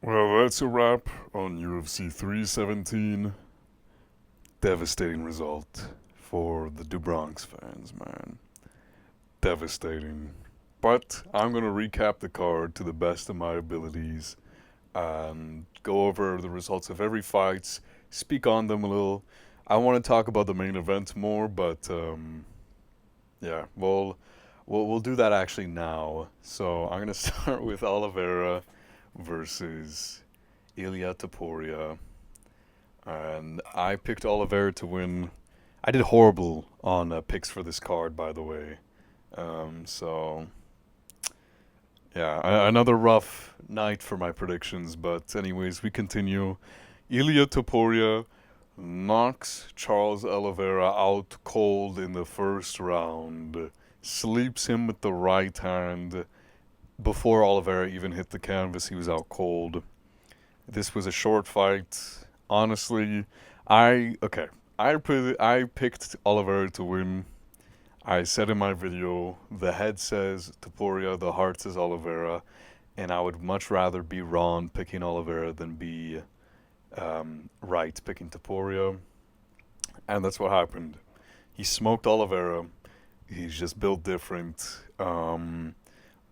Well, that's a wrap on UFC 317. Devastating result for the DuBronx fans, man. Devastating. But I'm going to recap the card to the best of my abilities and go over the results of every fight, speak on them a little. I want to talk about the main event more, but yeah, we'll do that actually now. So I'm going to start with Oliveira versus Ilia Topuria. And I picked Oliveira to win. I did horrible on picks for this card, by the way. So yeah, another rough night for my predictions. But anyways, we continue. Ilia Topuria knocks Charles Oliveira out cold in the first round. Sleeps him with the right hand. Before Oliveira even hit the canvas, he was out cold. This was a short fight. Honestly, I okay. I picked Oliveira to win. I said in my video, the head says Topuria, the heart says Oliveira, and I would much rather be wrong picking Oliveira than be right picking Topuria, and that's what happened. He smoked Oliveira. He's just built different.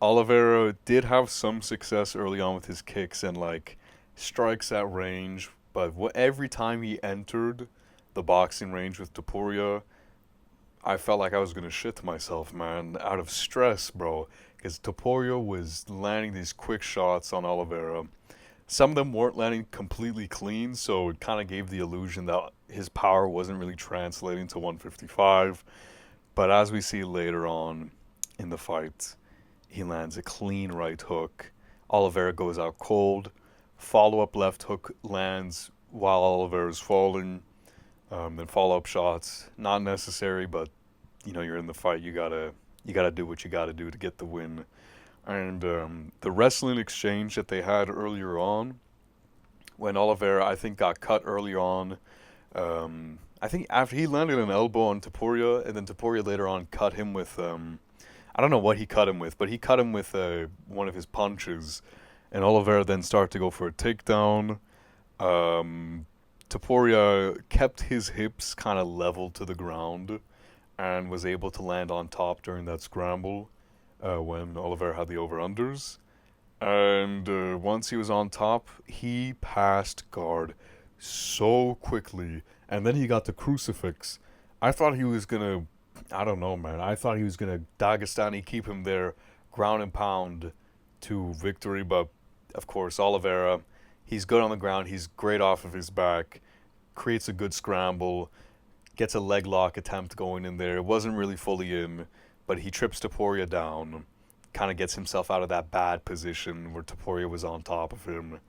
Oliveira did have some success early on with his kicks and like strikes at range, but every time he entered the boxing range with Topuria, I felt like I was gonna shit myself, man, out of stress, bro. Because Topuria was landing these quick shots on Oliveira. Some of them weren't landing completely clean, so it kind of gave the illusion that his power wasn't really translating to 155. But as we see later on in the fight, he lands a clean right hook. Oliveira goes out cold. Follow up left hook lands while Oliveira's falling. Then follow up shots, not necessary, but you're in the fight. You gotta do what you gotta do to get the win. And the wrestling exchange that they had earlier on, when Oliveira I think got cut earlier on. I think after he landed an elbow on Topuria, and then Topuria later on cut him with I don't know what he cut him with, but he cut him with one of his punches, and Oliveira then started to go for a takedown. Um, Topuria kept his hips kind of level to the ground and was able to land on top during that scramble when Oliveira had the over unders. And once he was on top, he passed guard so quickly, and then he got the crucifix. I thought he was gonna, I don't know, man. I thought he was gonna Dagestani keep him there, ground and pound to victory. But of course, Oliveira, he's good on the ground. He's great off of his back. Creates a good scramble. Gets a leg lock attempt going in there. It wasn't really fully in, but he trips Topuria down. Kind of gets himself out of that bad position where Topuria was on top of him.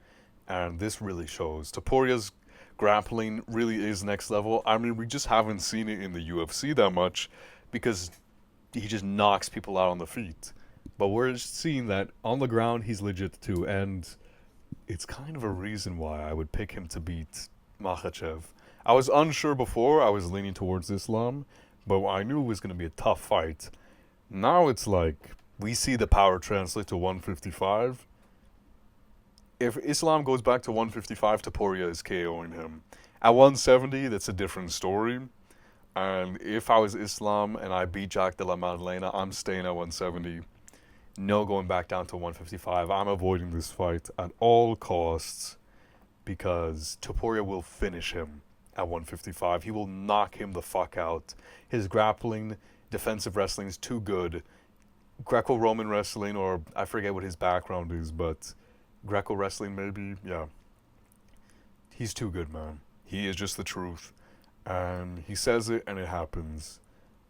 And this really shows. Topuria's grappling really is next level. I mean, we just haven't seen it in the UFC that much because he just knocks people out on the feet. But we're seeing that on the ground he's legit too, and it's kind of a reason why I would pick him to beat Makhachev. I was unsure before, I was leaning towards Islam, but I knew it was going to be a tough fight. Now it's like we see the power translate to 155. If Islam goes back to 155, Topuria is KOing him. At 170, that's a different story. And if I was Islam and I beat Jack de la Madalena, I'm staying at 170. No going back down to 155. I'm avoiding this fight at all costs because Topuria will finish him at 155. He will knock him the fuck out. His grappling, defensive wrestling is too good. Greco-Roman wrestling, or I forget what his background is, but Greco wrestling maybe, yeah. He's too good, man. He is just the truth. And he says it and it happens.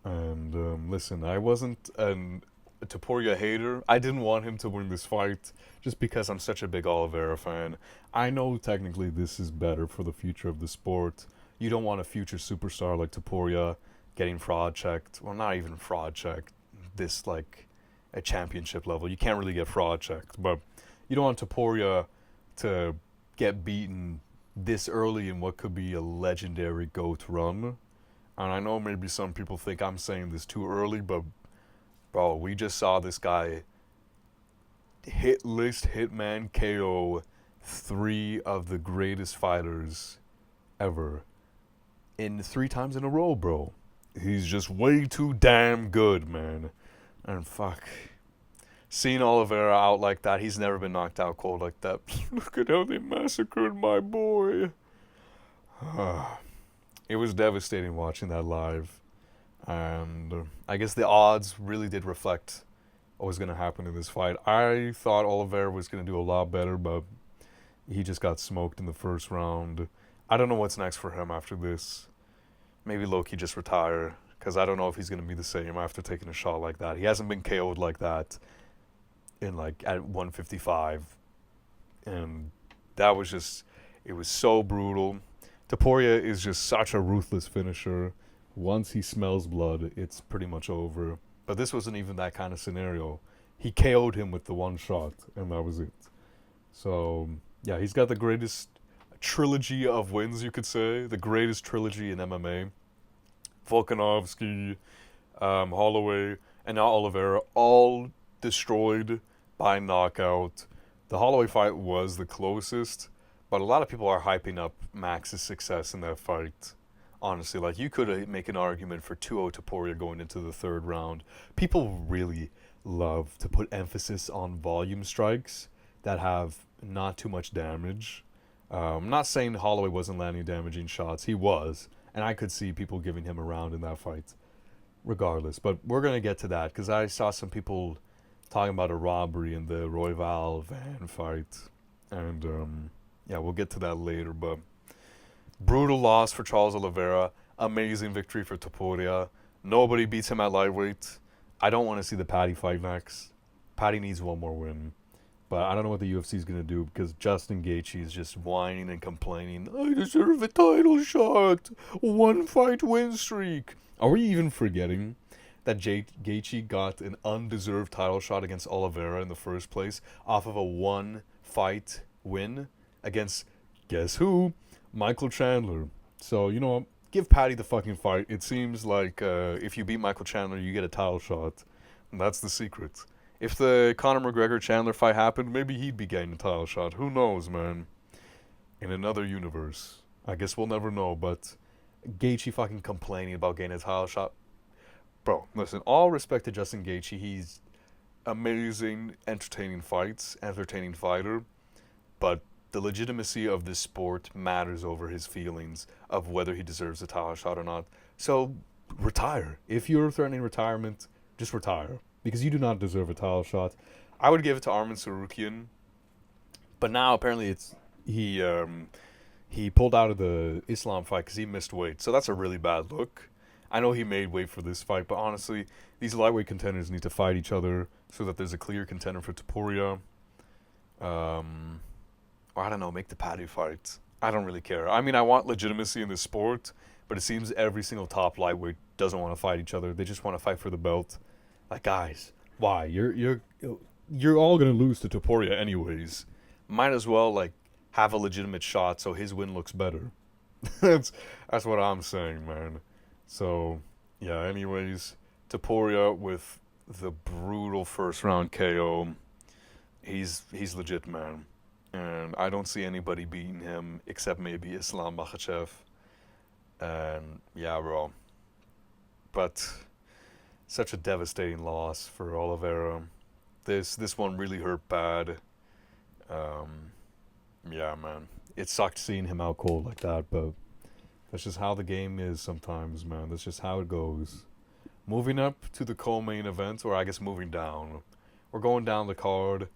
And listen, I wasn't a Topuria hater. I didn't want him to win this fight just because I'm such a big Oliveira fan. I know technically this is better for the future of the sport. You don't want a future superstar like Topuria getting fraud checked. Well, not even fraud checked. This like a championship level. You can't really get fraud checked, but you don't want Topuria to get beaten this early in what could be a legendary GOAT run. And I know maybe some people think I'm saying this too early, but bro, we just saw this guy hit list hitman KO three of the greatest fighters ever in 3 times in a row, bro. He's just way too damn good, man. And fuck. Seeing Oliveira out like that, he's never been knocked out cold like that. Look at how they massacred my boy. It was devastating watching that live. And I guess the odds really did reflect what was going to happen in this fight. I thought Oliveira was going to do a lot better, but he just got smoked in the first round. I don't know what's next for him after this. Maybe Loki just retire, because I don't know if he's going to be the same after taking a shot like that. He hasn't been KO'd like that in like at 155, and that was just, it was so brutal. Topuria is just such a ruthless finisher. Once he smells blood, it's pretty much over. But this wasn't even that kind of scenario. He KO'd him with the one shot, and that was it. So yeah, he's got the greatest trilogy of wins, you could say, the greatest trilogy in MMA. Volkanovski, Holloway, and now Oliveira, all destroyed by knockout. The Holloway fight was the closest, but a lot of people are hyping up Max's success in that fight. Honestly, like, you could make an argument for 2-0 Topuria going into the third round. People really love to put emphasis on volume strikes that have not too much damage. I'm not saying Holloway wasn't landing damaging shots. He was, and I could see people giving him a round in that fight regardless. But we're going to get to that, because I saw some people talking about a robbery in the Royval Van fight. And yeah, we'll get to that later. But brutal loss for Charles Oliveira. Amazing victory for Topuria. Nobody beats him at lightweight. I don't want to see the Paddy fight next. Paddy needs one more win. But I don't know what the UFC is going to do, because Justin Gaethje is just whining and complaining. I deserve a title shot. 1 fight win streak. Are we even forgetting that Gaethje got an undeserved title shot against Oliveira in the first place off of a 1 fight win against, guess who? Michael Chandler. So, you know, give Paddy the fucking fight. It seems like if you beat Michael Chandler, you get a title shot. And that's the secret. If the Conor McGregor-Chandler fight happened, maybe he'd be getting a title shot. Who knows, man? In another universe. I guess we'll never know, but Gaethje fucking complaining about getting a title shot. Bro, listen, all respect to Justin Gaethje. He's amazing, entertaining fights, entertaining fighter, but the legitimacy of this sport matters over his feelings of whether he deserves a title shot or not. So, retire. If you're threatening retirement, just retire, because you do not deserve a title shot. I would give it to Arman Tsarukyan, but now apparently it's he pulled out of the Islam fight because he missed weight, so that's a really bad look. I know he made weight for this fight, but honestly, these lightweight contenders need to fight each other so that there's a clear contender for Topuria. Or I don't know, make the Paddy fight. I don't really care. I mean, I want legitimacy in this sport, but it seems every single top lightweight doesn't want to fight each other. They just want to fight for the belt. Like, guys, why? You're all gonna lose to Topuria anyways. Might as well like have a legitimate shot so his win looks better. that's what I'm saying, man. So yeah. Anyways, Topuria with the brutal first round KO. He's legit, man, and I don't see anybody beating him except maybe Islam Makhachev. And yeah, bro. But such a devastating loss for Oliveira. This one really hurt bad. Yeah, man. It sucked seeing him out cold like that, but that's just how the game is sometimes, man. That's just how it goes. Moving up to the co-main event, or I guess moving down. We're going down the card.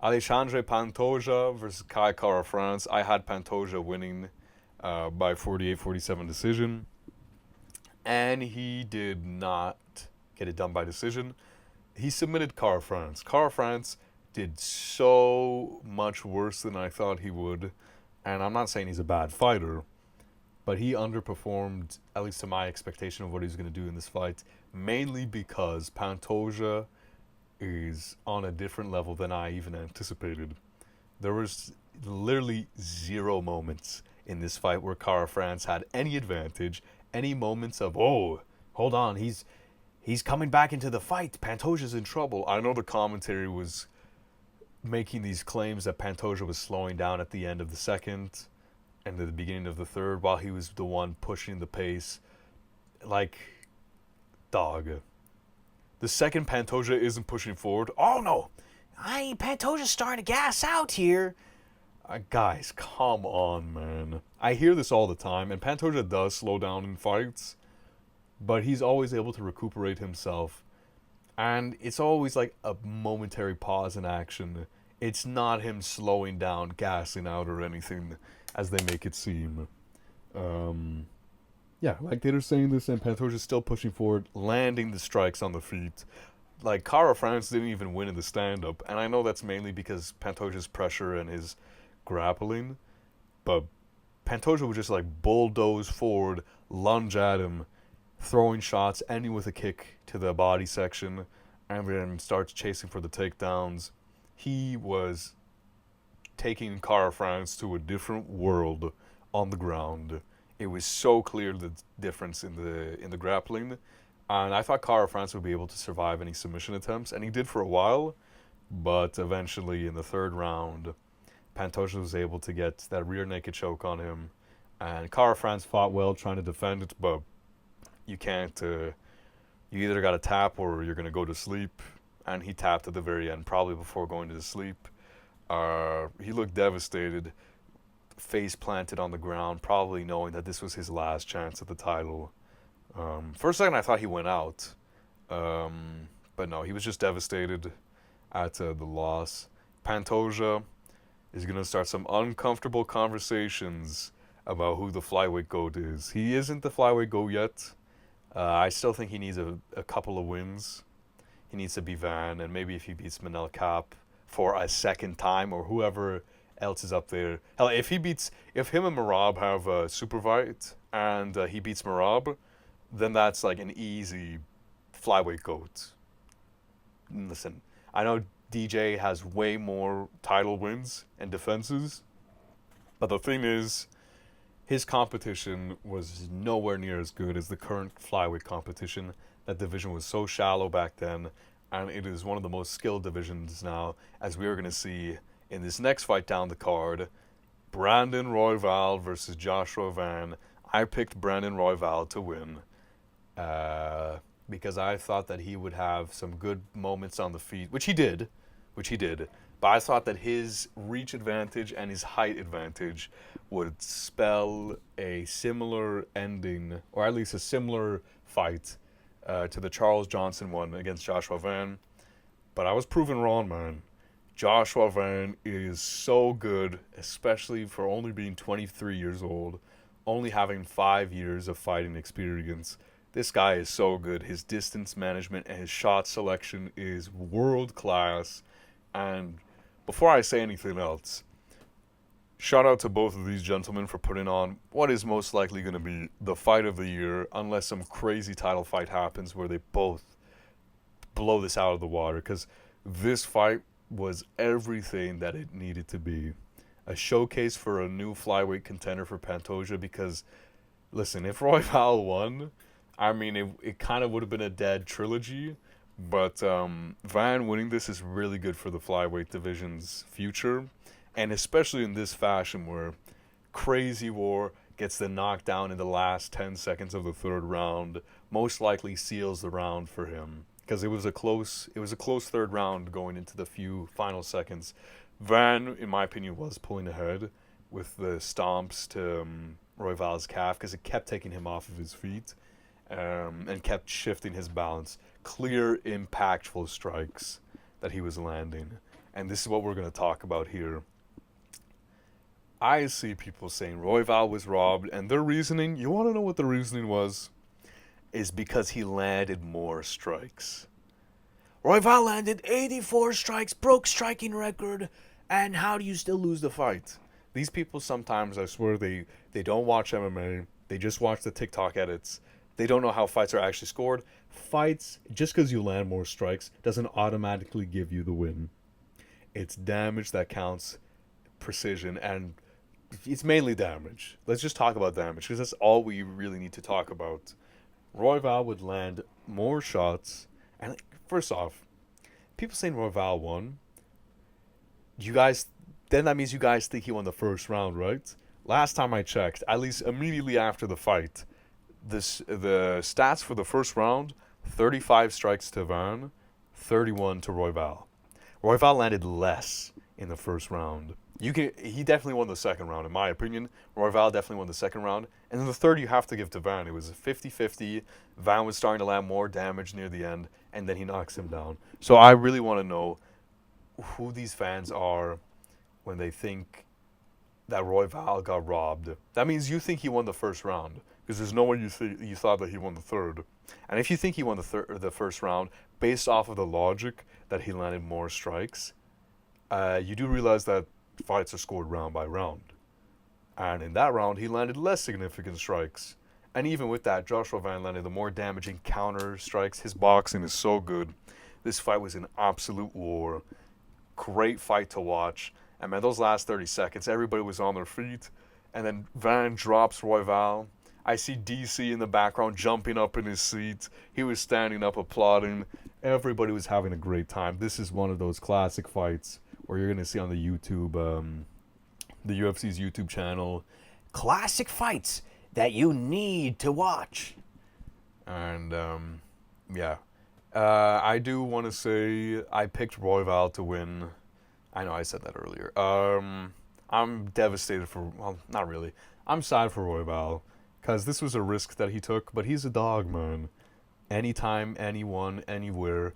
Alexandre Pantoja versus Kai Kara France. I had Pantoja winning by 48-47 decision. And he did not get it done by decision. He submitted Kara France. Kara France did so much worse than I thought he would. And I'm not saying he's a bad fighter, but he underperformed, at least to my expectation of what he was going to do in this fight, mainly because Pantoja is on a different level than I even anticipated. There was literally 0 moments in this fight where Kara France had any advantage, any moments of, oh, hold on, he's coming back into the fight. Pantoja's in trouble. I know the commentary was making these claims that Pantoja was slowing down at the end of the second and at the beginning of the third while he was the one pushing the pace. Like, dog. The second Pantoja isn't pushing forward. Oh no! Pantoja's starting to gas out here. Guys, come on, man. I hear this all the time, and Pantoja does slow down in fights, but he's always able to recuperate himself. And it's always like a momentary pause in action. It's not him slowing down, gassing out, or anything, as they make it seem. Um, yeah, like they're saying this, and Pantoja's still pushing forward, landing the strikes on the feet. Like, Cara France didn't even win in the stand up, and I know that's mainly because Pantoja's pressure and his grappling, but Pantoja would just like bulldoze forward, lunge at him, throwing shots, ending with a kick to the body section, and then starts chasing for the takedowns. He was taking Cara France to a different world on the ground. It was so clear the difference in the grappling, and I thought Cara France would be able to survive any submission attempts, and he did for a while, but eventually in the third round, Pantoja was able to get that rear naked choke on him, and Cara France fought well trying to defend it, but you can't. You either got to tap or you're gonna go to sleep, and he tapped at the very end, probably before going to sleep. He looked devastated, face planted on the ground, probably knowing that this was his last chance at the title. For a second, I thought he went out, but no, he was just devastated at the loss. Pantoja is going to start some uncomfortable conversations about who the flyweight GOAT is. He isn't the flyweight GOAT yet. I still think he needs a couple of wins. He needs to be Van, and maybe if he beats Manel Kape for a second time, or whoever else is up there. Hell, if him and Merab have a super fight and he beats Merab, then that's like an easy flyweight GOAT. Listen, I know DJ has way more title wins and defenses, but the thing is, his competition was nowhere near as good as the current flyweight competition. That division was so shallow back then, and it is one of the most skilled divisions now, as we are going to see in this next fight down the card. Brandon Royval versus Joshua Van. I picked Brandon Royval to win because I thought that he would have some good moments on the feet, which he did. But I thought that his reach advantage and his height advantage would spell a similar ending, or at least a similar fight to the Charles Johnson one against Joshua Van. But I was proven wrong, man. Joshua Van is so good, especially for only being 23 years old, only having 5 years of fighting experience. This guy is so good. His distance management and his shot selection is world class. And before I say anything else, shout out to both of these gentlemen for putting on what is most likely going to be the fight of the year, unless some crazy title fight happens where they both blow this out of the water, because this fight was everything that it needed to be. A showcase for a new flyweight contender for Pantoja, because, listen, if Royval won, I mean, it kind of would have been a dead trilogy, but Van winning this is really good for the flyweight division's future, and especially in this fashion where Crazy War gets the knockdown in the last 10 seconds of the third round, most likely seals the round for him, because it was a close third round going into the few final seconds. Van, in my opinion, was pulling ahead with the stomps to Royval's calf, because it kept taking him off of his feet and kept shifting his balance. Clear, impactful strikes that he was landing. And this is what we're going to talk about here. I see people saying Royval was robbed, and their reasoning, you want to know what the reasoning was? Is because he landed more strikes. Royval landed 84 strikes, broke striking record, and how do you still lose the fight? These people sometimes, I swear, they don't watch MMA. They just watch the TikTok edits. They don't know how fights are actually scored. Fights, just because you land more strikes, doesn't automatically give you the win. It's damage that counts, precision, and it's mainly damage. Let's just talk about damage, because that's all we really need to talk about. Royval would land more shots, and first off, people saying Royval won, You guys, then that means you guys think he won the first round, right? Last time I checked, at least immediately after the fight, the stats for the first round: 35 strikes to Van, 31 to Royval. Royval landed less in the first round. He definitely won the second round, in my opinion. Royval definitely won the second round. And then the third you have to give to Van. It was a 50-50. Van was starting to land more damage near the end, and then he knocks him down. So I really want to know who these fans are when they think that Royval got robbed. That means you think he won the first round, because there's no way you thought that he won the third. And if you think he won the first round based off of the logic that he landed more strikes, you do realize that fights are scored round by round. And in that round, he landed less significant strikes. And even with that, Joshua Van landed the more damaging counter strikes. His boxing is so good. This fight was an absolute war. Great fight to watch. And man, those last 30 seconds, everybody was on their feet. And then Van drops Royval. I see DC in the background jumping up in his seat. He was standing up applauding. Everybody was having a great time. This is one of those classic fights where you're going to see on the YouTube, the UFC's YouTube channel, classic fights that you need to watch. And yeah, I do want to say I picked Royval to win. I know I said that earlier. I'm devastated for, well, not really. I'm sad for Royval because this was a risk that he took, but he's a dog, man. Anytime, anyone, anywhere.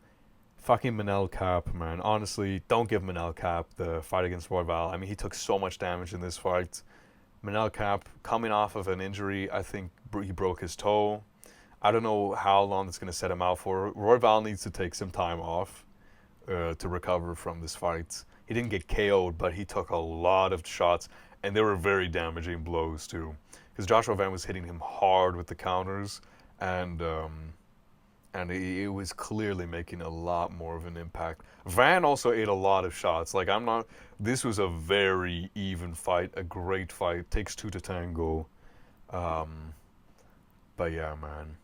Fucking Manel Cap, man. Honestly, don't give Manel Cap the fight against Royval. I mean, he took so much damage in this fight. Manel Cap, coming off of an injury, I think he broke his toe. I don't know how long it's going to set him out for. Royval needs to take some time off to recover from this fight. He didn't get KO'd, but he took a lot of shots, and they were very damaging blows, too. Because Joshua Van was hitting him hard with the counters, and it was clearly making a lot more of an impact. Van also ate a lot of shots. Like, this was a very even fight, a great fight. Takes two to tango. But yeah, man.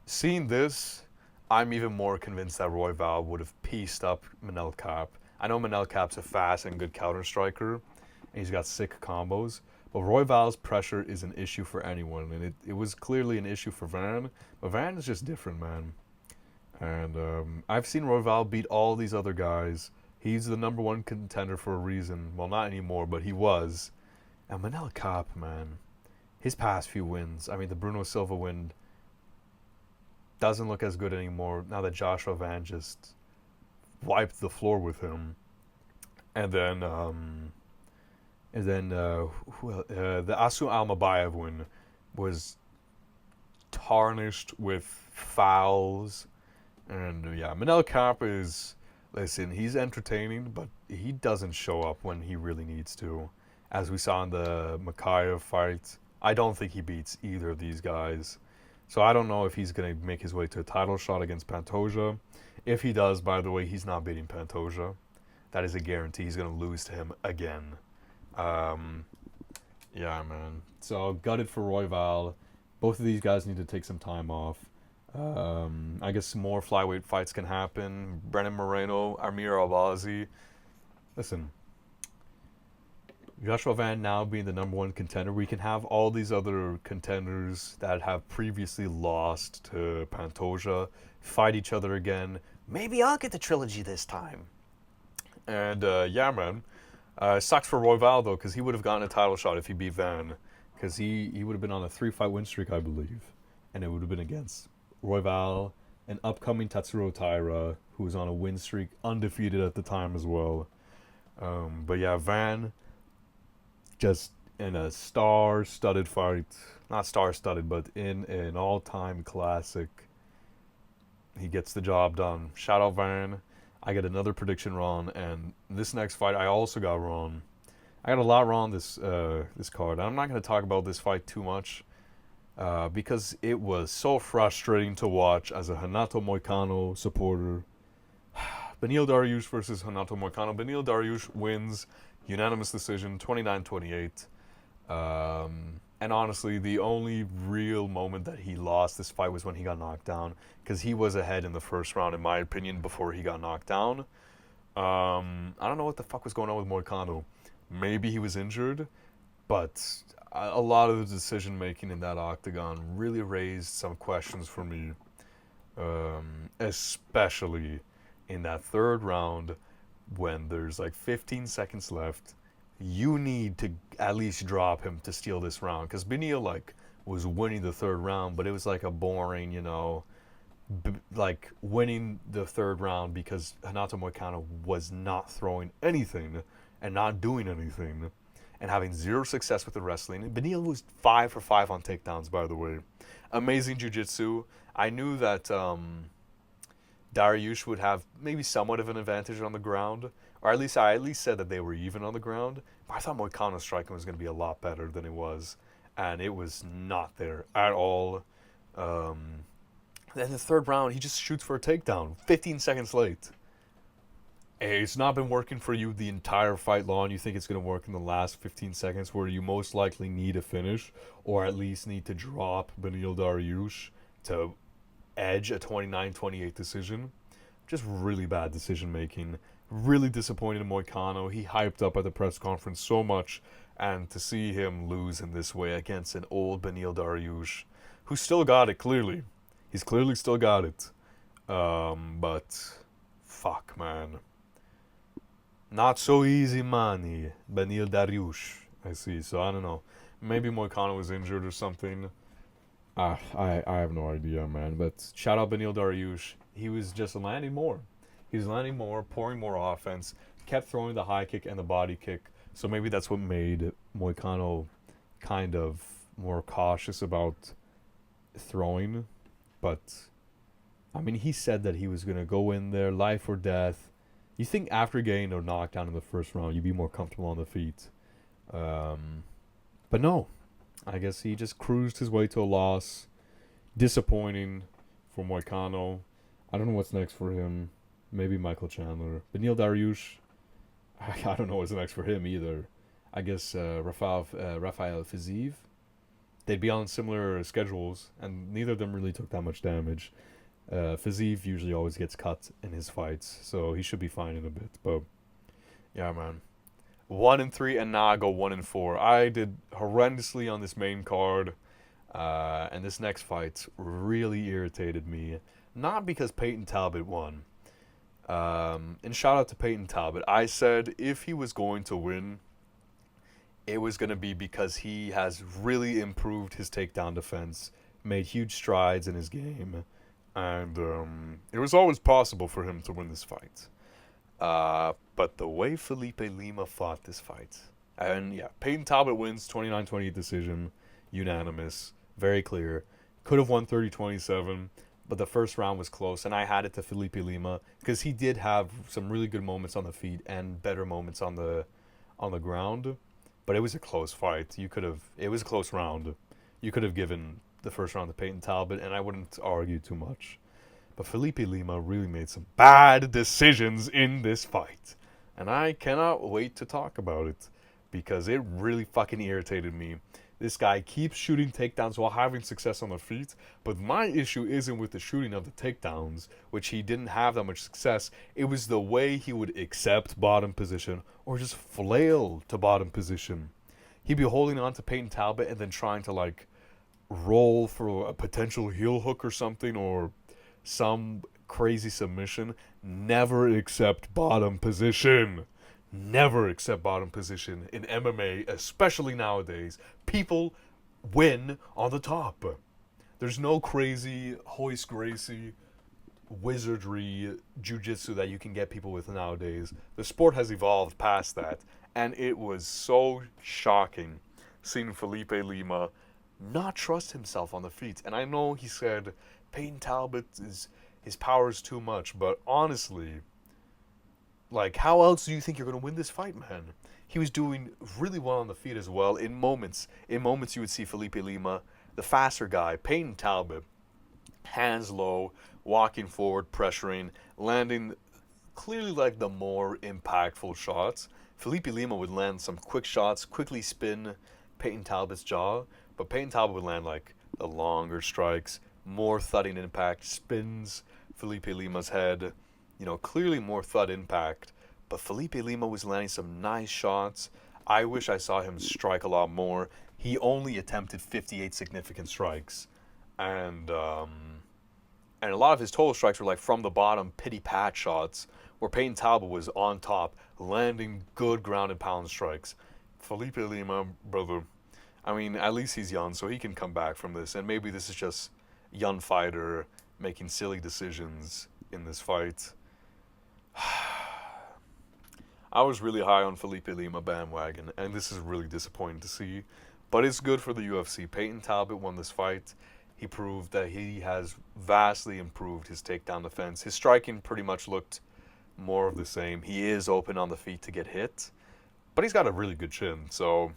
Seeing this, I'm even more convinced that Royval would have pieced up Manel Cap. I know Manel Cap's a fast and good counter striker, and he's got sick combos. But Royval's pressure is an issue for anyone, and it was clearly an issue for Van. But Van is just different, man. And I've seen Royval beat all these other guys. He's the number one contender for a reason. Well, not anymore, but he was. And Manel Cap, man, his past few wins. I mean, the Bruno Silva win doesn't look as good anymore now that Joshua Van just wiped the floor with him. And then the Asu Almabayev win was tarnished with fouls. And yeah, Manel Cap is, listen, he's entertaining, but he doesn't show up when he really needs to. As we saw in the Makayev fight, I don't think he beats either of these guys. So I don't know if he's going to make his way to a title shot against Pantoja. If he does, by the way, he's not beating Pantoja. That is a guarantee. He's going to lose to him again. Yeah, man. So gutted for Royval. Both of these guys need to take some time off. I guess more flyweight fights can happen. Brennan Moreno, Amir Albazi. Listen, Joshua Van now being the number one contender, we can have all these other contenders that have previously lost to Pantoja fight each other again. Maybe I'll get the trilogy this time. And yeah, man. Sucks for Royval, though, because he would have gotten a title shot if he beat Van. Because he would have been on a 3-fight win streak, I believe. And it would have been against Royval and upcoming Tatsuro Taira, who was on a win streak, undefeated at the time as well. But yeah, Van, just in a star-studded fight. Not star-studded, but in an all-time classic. He gets the job done. Shout out Van. I get another prediction wrong, and this next fight I also got wrong. I got a lot wrong this card. I'm not going to talk about this fight too much because it was so frustrating to watch as a Renato Moicano supporter. Beneil Dariush versus Renato Moicano. Beneil Dariush wins unanimous decision, 29-28. And honestly, the only real moment that he lost this fight was when he got knocked down, because he was ahead in the first round, in my opinion, before he got knocked down. I don't know what the fuck was going on with Moicano. Maybe he was injured, but a lot of the decision making in that octagon really raised some questions for me, especially in that third round when there's like 15 seconds left. You need to at least drop him to steal this round because Benil like was winning the third round, but it was like a boring, like winning the third round because Hanato Moicano was not throwing anything and not doing anything and having zero success with the wrestling. Benil was 5 for 5 on takedowns, by the way. Amazing jiu-jitsu. I knew that Dariush would have maybe somewhat of an advantage on the ground, or I at least said that they were even on the ground. But I thought Moicano's striking was going to be a lot better than it was, and it was not there at all. Um, then the third round, he just shoots for a takedown, 15 seconds late. Hey, it's not been working for you the entire fight long. You think it's going to work in the last 15 seconds where you most likely need a finish or at least need to drop Benil Dariush to edge a 29-28 decision. Just really bad decision making. Really disappointed in Moicano. He hyped up at the press conference so much, and to see him lose in this way against an old Benil Dariush, who still got it clearly. He's clearly still got it. But fuck, man. Not so easy money, Benil Dariush. I see. So I don't know. Maybe Moicano was injured or something. I have no idea, man. But shout out Benil Dariush. He was just landing more. He was landing more, pouring more offense, kept throwing the high kick and the body kick. So maybe that's what made Moicano kind of more cautious about throwing. But, I mean, he said that he was going to go in there, life or death. You think after getting a knockdown in the first round, you'd be more comfortable on the feet. But no, I guess he just cruised his way to a loss. Disappointing for Moicano. I don't know what's next for him. Maybe Michael Chandler. But Neil Dariush, I don't know what's next for him either. I guess Rafael Fiziev. They'd be on similar schedules, and neither of them really took that much damage. Fiziev usually always gets cut in his fights, so he should be fine in a bit. But yeah, man. 1-3, and now I go 1-4. I did horrendously on this main card, and this next fight really irritated me. Not because Peyton Talbot won. And shout out to Peyton Talbot. I said if he was going to win, it was going to be because he has really improved his takedown defense, made huge strides in his game, and it was always possible for him to win this fight. But the way Felipe Lima fought this fight, and yeah, Peyton Talbot wins 29-28 decision, unanimous, very clear. Could have won 30-27, but the first round was close, and I had it to Felipe Lima because he did have some really good moments on the feet and better moments on the ground. But it was a close fight. It was a close round. You could have given the first round to Peyton Talbot, and I wouldn't argue too much. But Felipe Lima really made some bad decisions in this fight. And I cannot wait to talk about it because it really fucking irritated me. This guy keeps shooting takedowns while having success on the feet, but my issue isn't with the shooting of the takedowns, which he didn't have that much success. It was the way he would accept bottom position or just flail to bottom position. He'd be holding on to Peyton Talbot and then trying to like roll for a potential heel hook or something or some crazy submission. Never accept bottom position. Never accept bottom position in MMA, especially nowadays. People win on the top. There's no crazy Hoist Gracie wizardry jujitsu that you can get people with nowadays. The sport has evolved past that, and it was so shocking seeing Felipe Lima not trust himself on the feet. And I know he said Peyton Talbot is his power is too much, but honestly, like, how else do you think you're going to win this fight, man? He was doing really well on the feet as well. In moments, you would see Felipe Lima, the faster guy, Peyton Talbot, hands low, walking forward, pressuring, landing clearly like the more impactful shots. Felipe Lima would land some quick shots, quickly spin Peyton Talbot's jaw, but Peyton Talbot would land like the longer strikes, more thudding impact, spins Felipe Lima's head. Clearly more thud impact. but Felipe Lima was landing some nice shots. I wish I saw him strike a lot more. He only attempted 58 significant strikes, and and a lot of his total strikes were like from the bottom, pity pat shots, where Peyton Talbot was on top, landing good ground and pound strikes. Felipe Lima, brother, I mean, at least he's young, so he can come back from this, and maybe this is just young fighter making silly decisions in this fight. I was really high on Felipe Lima bandwagon, and this is really disappointing to see. But it's good for the UFC. Peyton Talbot won this fight. He proved that he has vastly improved his takedown defense. His striking pretty much looked more of the same. He is open on the feet to get hit, but he's got a really good chin. So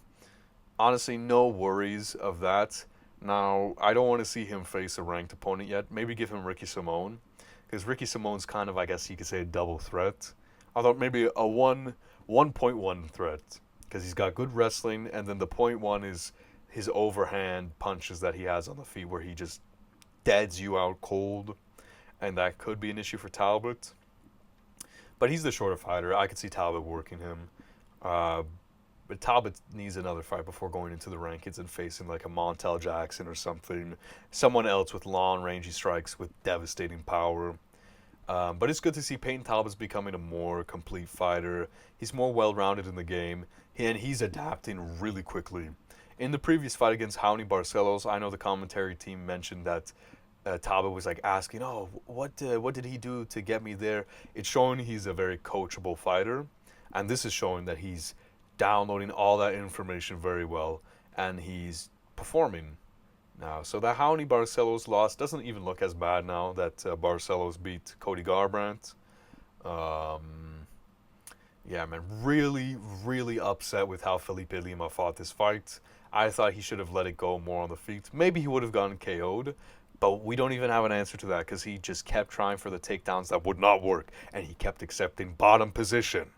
honestly, no worries of that. Now, I don't want to see him face a ranked opponent yet. Maybe give him Ricky Simone, because Ricky Simone's kind of, I guess you could say, a double threat. Although maybe a 1.1 threat, because he's got good wrestling, and then the point one is his overhand punches that he has on the feet, where he just deads you out cold, and that could be an issue for Talbot. But he's the shorter fighter. I could see Talbot working him. But Talbot needs another fight before going into the rankings and facing like a Montel Jackson or something. Someone else with long, rangy strikes with devastating power. But it's good to see Peyton Talbot's becoming a more complete fighter. He's more well-rounded in the game, and he's adapting really quickly. In the previous fight against Raoni Barcelos, I know the commentary team mentioned that Talbot was like asking, "Oh, what did he do to get me there?" It's showing he's a very coachable fighter, and this is showing that he's downloading all that information very well, and he's performing now. So that Raoni Barcelos loss doesn't even look as bad now that Barcelos beat Cody Garbrandt. Yeah, man, really, really upset with how Felipe Lima fought this fight. I thought he should have let it go more on the feet. Maybe he would have gotten KO'd, but we don't even have an answer to that because he just kept trying for the takedowns that would not work, and he kept accepting bottom position.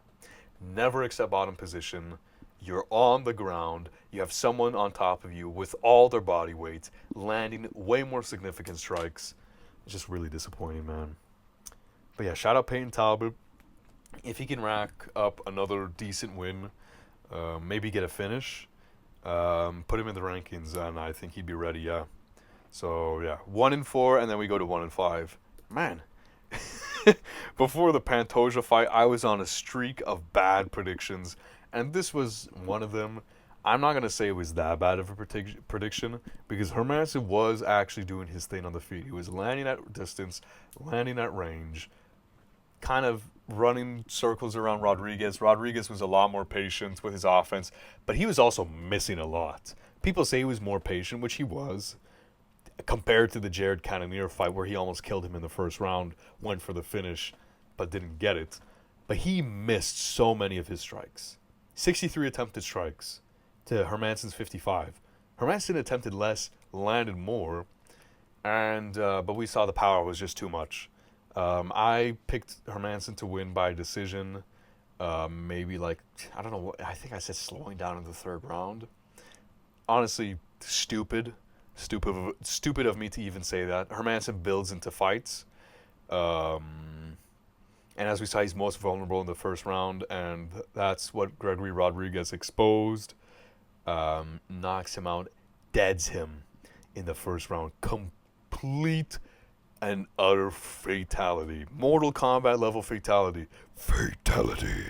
Never accept bottom position. You're on the ground. You have someone on top of you with all their body weight, landing way more significant strikes. It's just really disappointing, man. But yeah, shout out Peyton Talbot. If he can rack up another decent win, maybe get a finish, put him in the rankings, and I think he'd be ready. Yeah. So yeah, 1-4, and then we go to 1-5. Man, before the Pantoja fight, I was on a streak of bad predictions, and this was one of them. I'm not gonna say it was that bad of a prediction because Hermanson was actually doing his thing on the feet. He was landing at distance, landing at range, kind of running circles around Rodriguez. Rodriguez was a lot more patient with his offense, but he was also missing a lot. People say he was more patient, which he was, compared to the Jared Cannonier fight where he almost killed him in the first round, went for the finish, but didn't get it. But he missed so many of his strikes. 63 attempted strikes to Hermanson's 55. Hermanson attempted less, landed more, and but we saw the power was just too much. I picked Hermanson to win by decision. Maybe like, I don't know, I think I said slowing down in the third round. Honestly, stupid of me to even say that. Hermanson builds into fights. And as we saw, he's most vulnerable in the first round, and that's what Gregory Rodriguez exposed. Knocks him out, deads him in the first round. Complete and utter fatality. Mortal Kombat level fatality. Fatality.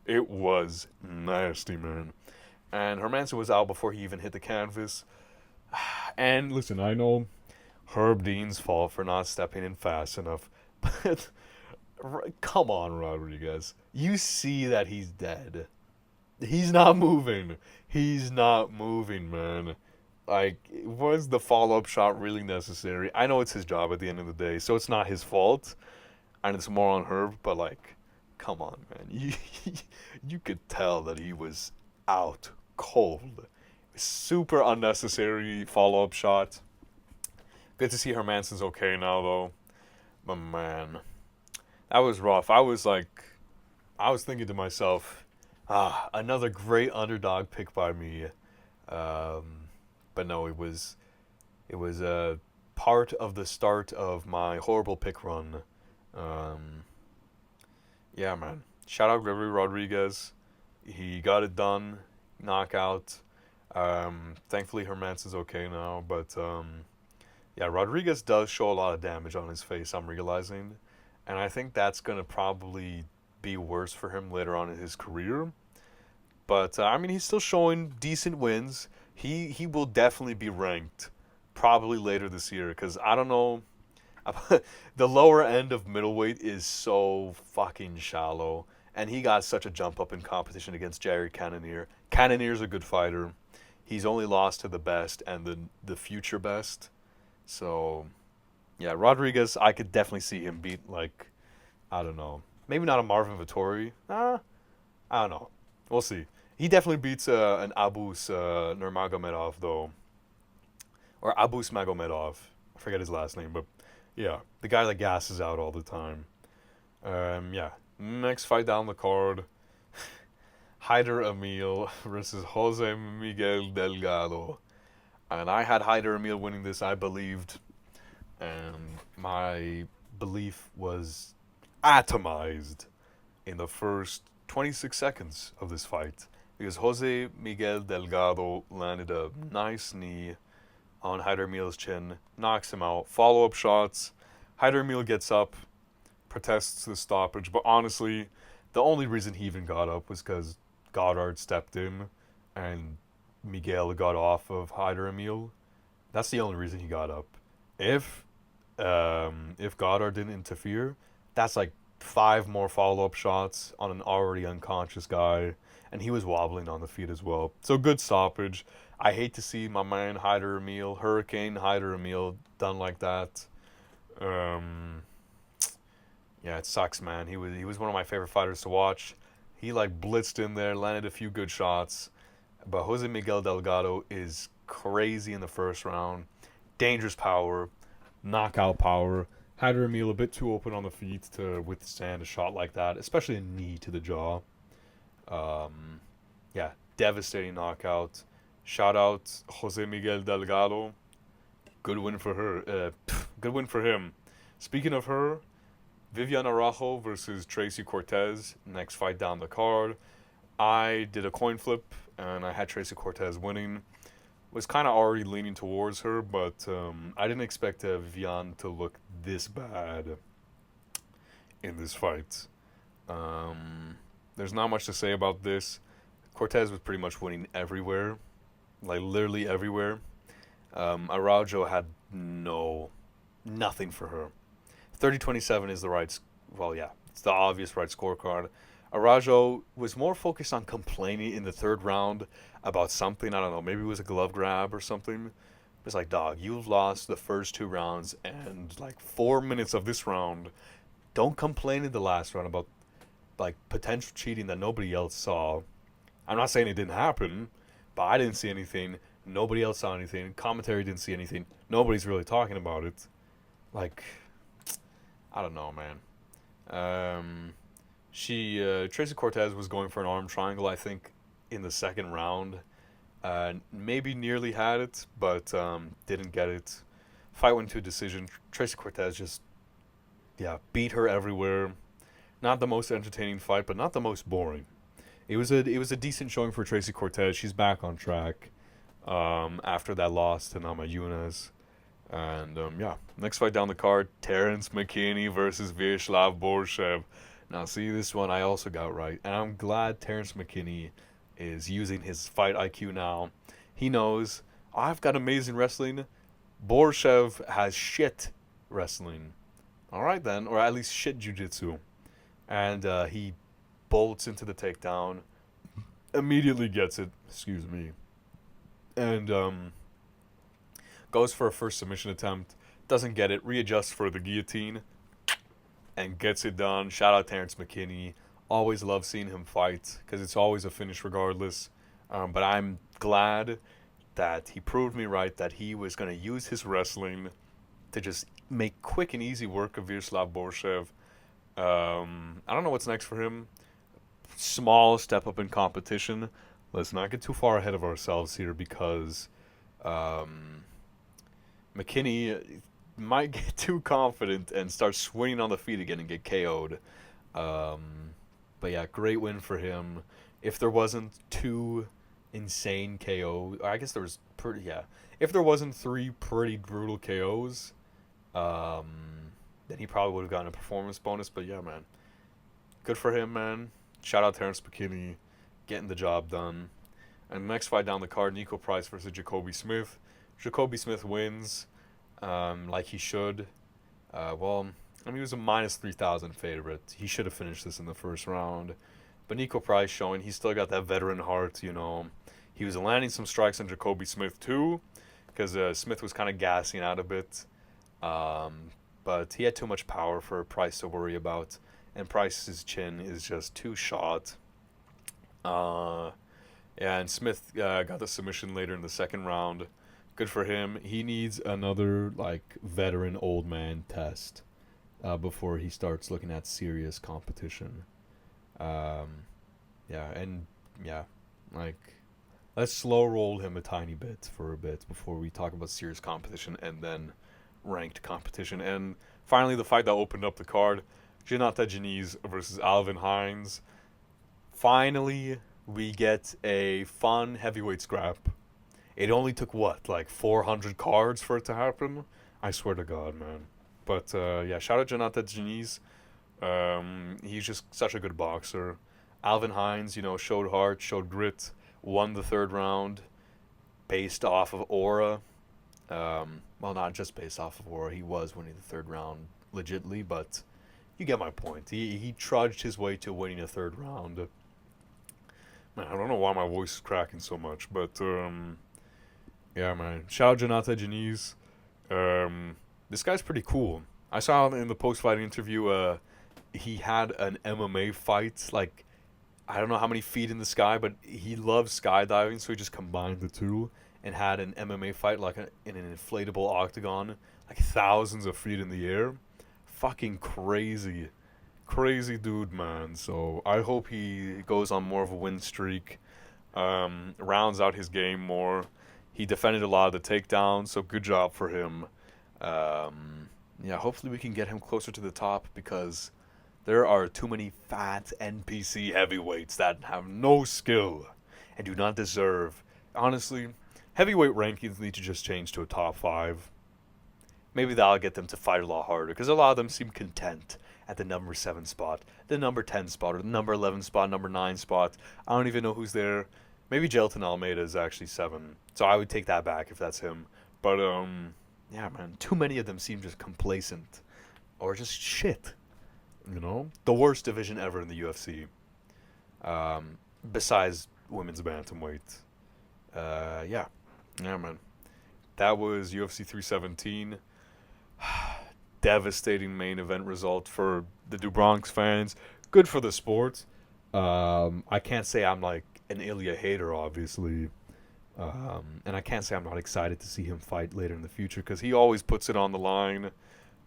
It was nasty, man. And Hermanson was out before he even hit the canvas. And listen, I know Herb Dean's fault for not stepping in fast enough, but come on, Rodriguez. You see that he's dead. He's not moving. He's not moving, man. Like, was the follow-up shot really necessary? I know it's his job at the end of the day, so it's not his fault, and it's more on Herb, but, like, come on, man. You could tell that he was out cold. Super unnecessary follow-up shot. Good to see Hermanson's okay now, though. But, man, that was rough. I was thinking to myself, another great underdog pick by me. But no, it was a part of the start of my horrible pick run. Yeah, man. Shout out Gregory Rodriguez. He got it done. Knockout. Thankfully, Herman's okay now. But yeah, Rodriguez does show a lot of damage on his face, I'm realizing. And I think that's going to probably be worse for him later on in his career. But I mean, he's still showing decent wins. He will definitely be ranked probably later this year because I don't know. The lower end of middleweight is so fucking shallow, and he got such a jump up in competition against Jerry Cannonier. Cannonier's a good fighter. He's only lost to the best and the future best. So yeah, Rodriguez, I could definitely see him beat like I don't know, maybe not a Marvin Vittori. I don't know. We'll see. He definitely beats an Abus Nurmagomedov though, or Abus Magomedov. I forget his last name, but yeah, the guy that gasses out all the time. Yeah. Next fight down the card, Hyder Emil versus Jose Miguel Delgado. And I had Hyder Emil winning this. I believed, and my belief was atomized in the first 26 seconds of this fight because Jose Miguel Delgado landed a nice knee on Hyder Emil's chin, knocks him out. Follow up shots. Hyder Emil gets up, protests the stoppage, but honestly, the only reason he even got up was because Goddard stepped in and Miguel got off of Hyder Emil. That's the only reason he got up. If Goddard didn't interfere, that's like five more follow up shots on an already unconscious guy, and he was wobbling on the feet as well. So good stoppage. I hate to see my man Hyder Emil, Hurricane Hyder Emil, done like that. Um, yeah, it sucks, man. He was one of my favorite fighters to watch. He like blitzed in there, landed a few good shots, but Jose Miguel Delgado is crazy in the first round. Dangerous power, knockout power. Hyder Emil a bit too open on the feet to withstand a shot like that, especially a knee to the jaw. Um, yeah, devastating knockout. Shout out Jose Miguel Delgado. Good win for her. Good win for him. Speaking of her, Vivian Araujo versus Tracy Cortez. Next fight down the card. I did a coin flip and I had Tracy Cortez winning. Was kind of already leaning towards her, but I didn't expect Vivian to look this bad in this fight. There's not much to say about this. Cortez was pretty much winning everywhere, like literally everywhere. Araujo had nothing for her. 30-27 is the right, well, yeah, it's the obvious right scorecard. Araujo was more focused on complaining in the third round about something. I don't know, maybe it was a glove grab or something. It's like, dog, you've lost the first two rounds and like 4 minutes of this round. Don't complain in the last round about like potential cheating that nobody else saw. I'm not saying it didn't happen, but I didn't see anything. Nobody else saw anything. Commentary didn't see anything. Nobody's really talking about it. Like, I don't know, man. Tracy Cortez was going for an arm triangle, I think, in the second round. Maybe nearly had it, but didn't get it. Fight went to a decision. Tracy Cortez just, yeah, beat her everywhere. Not the most entertaining fight, but not the most boring. It was a decent showing for Tracy Cortez. She's back on track after that loss to Nama Yunus. And yeah, next fight down the card, Terrence McKinney versus Vyacheslav Borshev. Now, see, this one I also got right, and I'm glad Terrence McKinney is using his fight IQ now. He knows I've got amazing wrestling. Borshev has shit wrestling. All right then, or at least shit jiu-jitsu. And he bolts into the takedown, immediately gets it. Excuse me, and goes for a first submission attempt, doesn't get it, readjusts for the guillotine, and gets it done. Shout out Terrence McKinney. Always love seeing him fight because it's always a finish regardless. But I'm glad that he proved me right that he was going to use his wrestling to just make quick and easy work of Vyacheslav Borshev. I don't know what's next for him. Small step up in competition. Let's not get too far ahead of ourselves here because McKinney might get too confident and start swinging on the feet again and get KO'd. But yeah, great win for him. If there wasn't two insane KO, I guess there was pretty yeah. If there wasn't three pretty brutal KOs, um, then he probably would have gotten a performance bonus. But yeah, man, good for him, man. Shout out Terrence McKinney, getting the job done. And the next fight down the card, Nico Price versus Jacoby Smith. Jacoby Smith wins, like he should. Well, I mean, he was a minus 3,000 favorite. He should have finished this in the first round. But Nico Price showing he's still got that veteran heart, you know. He was landing some strikes on Jacoby Smith too, because Smith was kind of gassing out a bit. But he had too much power for Price to worry about. And Price's chin is just too short. Yeah, and Smith got the submission later in the second round. Good for him. He needs another like veteran old man test before he starts looking at serious competition. Yeah, and yeah, like let's slow roll him a tiny bit for a bit before we talk about serious competition and then ranked competition. And finally, the fight that opened up the card, Jonathan Janice versus Alvin Hines. Finally, we get a fun heavyweight scrap. It only took what, like 400 cards for it to happen? I swear to God, man. But yeah, shout out Jonathan Janice. He's just such a good boxer. Alvin Hines, you know, showed heart, showed grit, won the third round based off of aura. Well, not just based off of aura. He was winning the third round legitly, but you get my point. He trudged his way to winning a third round. Man, I don't know why my voice is cracking so much, but yeah, man. Shout out Jonathan Janice. This guy's pretty cool. I saw in the post-fight interview, he had an MMA fight, like, I don't know how many feet in the sky, but he loves skydiving, so he just combined the two and had an MMA fight, like, in an inflatable octagon, like, thousands of feet in the air. Fucking crazy. Crazy dude, man. So I hope he goes on more of a win streak, rounds out his game more. He defended a lot of the takedowns, so good job for him. Yeah, hopefully we can get him closer to the top because there are too many fat NPC heavyweights that have no skill and do not deserve. Honestly, heavyweight rankings need to just change to a top 5. Maybe that'll get them to fight a lot harder because a lot of them seem content at the number 7 spot, the number 10 spot, or the number 11 spot, number 9 spot. I don't even know who's there. Maybe Jelton Almeida is actually 7. So I would take that back if that's him. But, yeah, man, too many of them seem just complacent or just shit. You know? The worst division ever in the UFC. Besides women's bantamweight. Yeah. Yeah, man. That was UFC 317. Devastating main event result for the DuBronx fans. Good for the sport. I can't say I'm like an Ilya hater, obviously. And I can't say I'm not excited to see him fight later in the future because he always puts it on the line,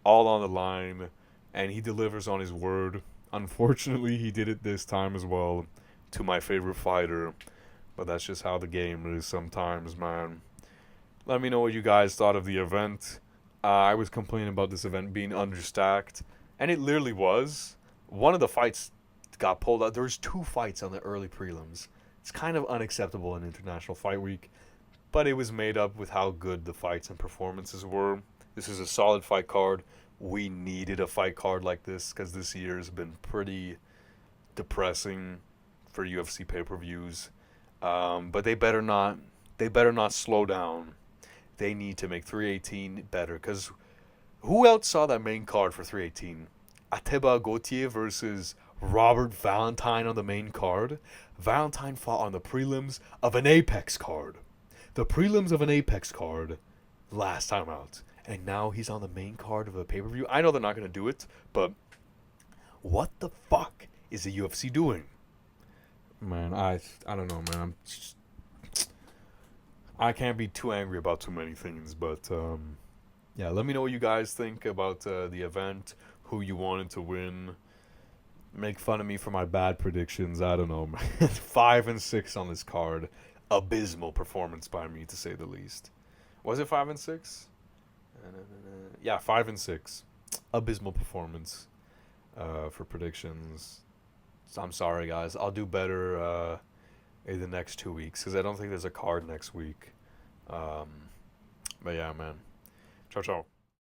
all on the line, and he delivers on his word. Unfortunately, he did it this time as well to my favorite fighter. But that's just how the game is sometimes, man. Let me know what you guys thought of the event. I was complaining about this event being understacked, and it literally was. One of the fights got pulled out. There was 2 fights on the early prelims. It's kind of unacceptable in International Fight Week, but it was made up with how good the fights and performances were. This is a solid fight card. We needed a fight card like this because this year has been pretty depressing for UFC pay-per-views. But they better not. They better not slow down. They need to make 318 better because who else saw that main card for 318? Atiba Gauthier versus Robert Valentine on the main card. Valentine fought on the prelims of an Apex card. The prelims of an Apex card last time out. And now he's on the main card of a pay-per-view. I know they're not going to do it, but what the fuck is the UFC doing? Man, I don't know, man. I can't be too angry about too many things, but yeah, let me know what you guys think about the event, who you wanted to win. Make fun of me for my bad predictions. I don't know, man. 5 and 6 on this card. Abysmal performance by me, to say the least. Was it 5 and 6? Yeah, 5 and 6. Abysmal performance for predictions. So I'm sorry, guys. I'll do better in the next 2 weeks because I don't think there's a card next week. Um, but yeah, man. Ciao, ciao.